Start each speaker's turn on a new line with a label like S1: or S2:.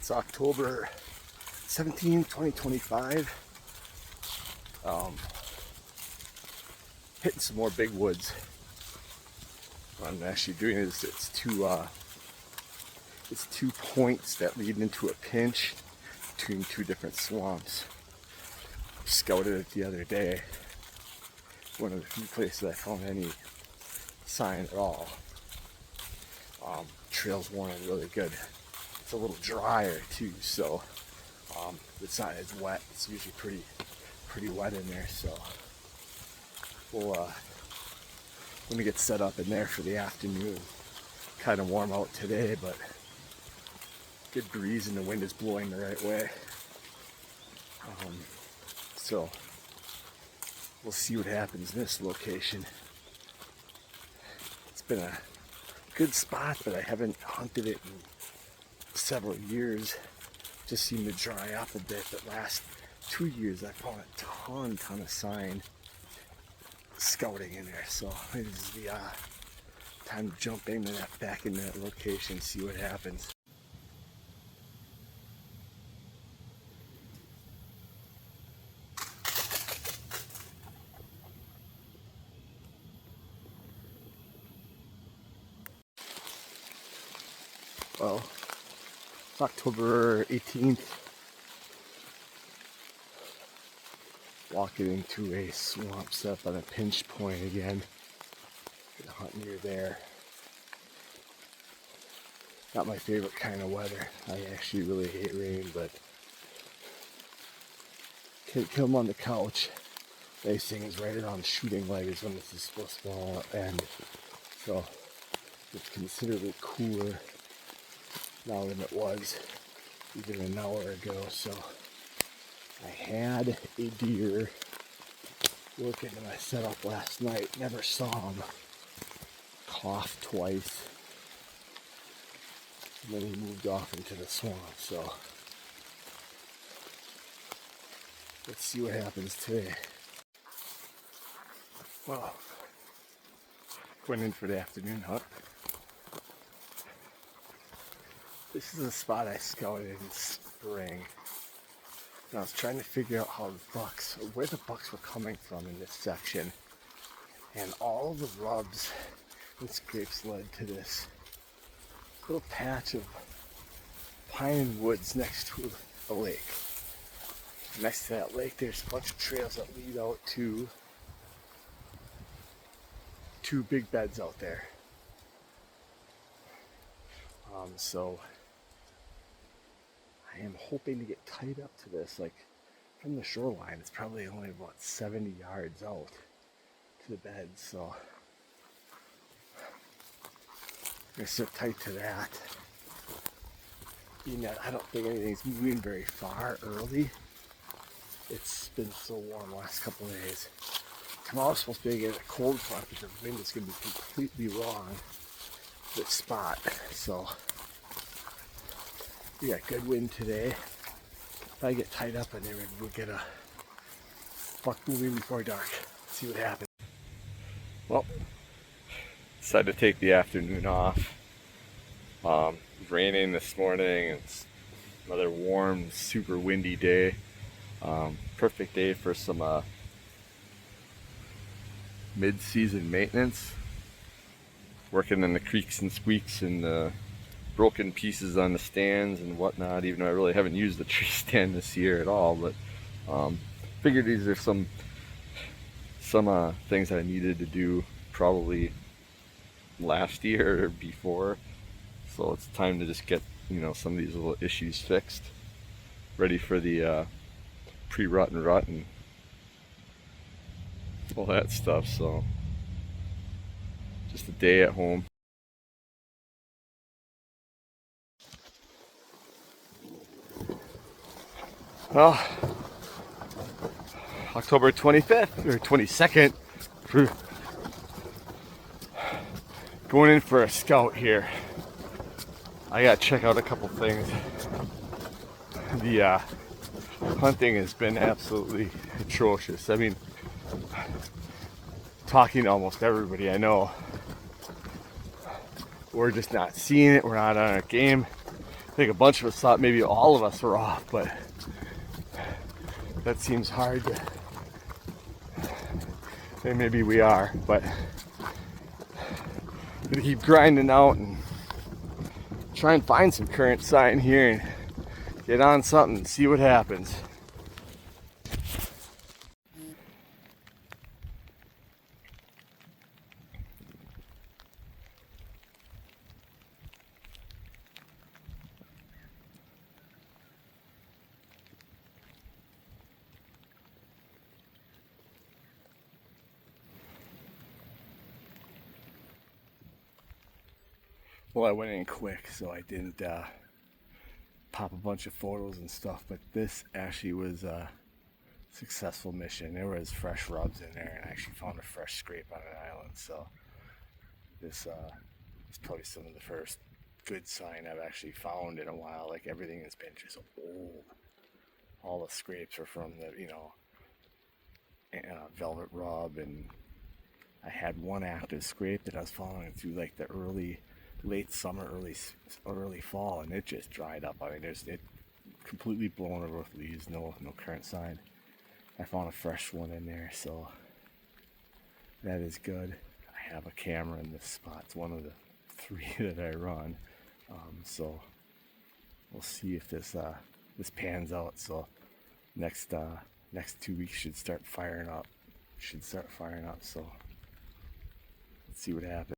S1: It's October 17th, 2025. Hitting some more big woods. What I'm actually doing is it's two points that lead into a pinch between two different swamps. Scouted it the other day. One of the few places I found any sign at all. Trail's worn really good. It's a little drier too, so it's not as wet. It's usually pretty wet in there, so we'll let me get set up in there for the afternoon. Kind of warm out today, but good breeze and the wind is blowing the right way. So we'll see what happens in this location. It's been a good spot, but I haven't hunted it in several years. Just seemed to dry up a bit. The last 2 years I found a ton of sign scouting in there. So maybe this is the time to jump back into that location, see what happens. Well, it's October 18th. Walking into a swamp set on a pinch point again. Gonna hunt near there. Not my favorite kind of weather. I actually really hate rain, but can't kill them on the couch. Nice thing is right around shooting light is when this is supposed to all end. So it's considerably cooler now than it was even an hour ago. So I had a deer working in my setup last night. Never saw him. Coughed twice. And then he moved off into the swamp. So let's see what happens today. Well, going in for the afternoon hunt. This is a spot I scouted in spring. And I was trying to figure out where the bucks were coming from in this section. And all the rubs and scrapes led to this little patch of pine woods next to a lake. Next to that lake, there's a bunch of trails that lead out to two big beds out there. So I am hoping to get tied up to this, like from the shoreline. It's probably only about 70 yards out to the bed, so I'm gonna sit tight to that. Being that I don't think anything's moving very far early. It's been so warm the last couple of days. Tomorrow's supposed to be getting a cold front because the wind is gonna be completely wrong for this spot. So we got good wind today. If I get tied up in there, maybe we'll get a buck moving before dark. See what happens. Well, decided to take the afternoon off. It was raining this morning. It's another warm, super windy day. Perfect day for some mid-season maintenance. Working in the creaks and squeaks and the broken pieces on the stands and whatnot, even though I really haven't used the tree stand this year at all, but figured these are some things that I needed to do probably last year or before, so it's time to just get some of these little issues fixed, ready for the pre-rut and rut and all that stuff. So just a day at home. Well, October 25th or 22nd, going in for a scout here. I gotta check out a couple things. The hunting has been absolutely atrocious. I mean, talking to almost everybody I know, we're just not seeing it. We're not on our game. think a bunch of us thought maybe all of us were off, but that seems hard to say. Maybe we are, but gonna keep grinding out and try and find some current sign here and get on something and see what happens. Well, I went in quick, so I didn't pop a bunch of photos and stuff, but this actually was a successful mission. There was fresh rubs in there, and I actually found a fresh scrape on an island, so this is probably some of the first good sign I've actually found in a while. Like, everything has been just old. All the scrapes are from the, velvet rub, and I had one active scrape that I was following through like the late summer, early fall, and it just dried up. I mean, it completely blown over with leaves, no current sign. I found a fresh one in there, so that is good. I have a camera in this spot. It's one of the 3 that I run, so we'll see if this pans out. So next 2 weeks should start firing up. So let's see what happens.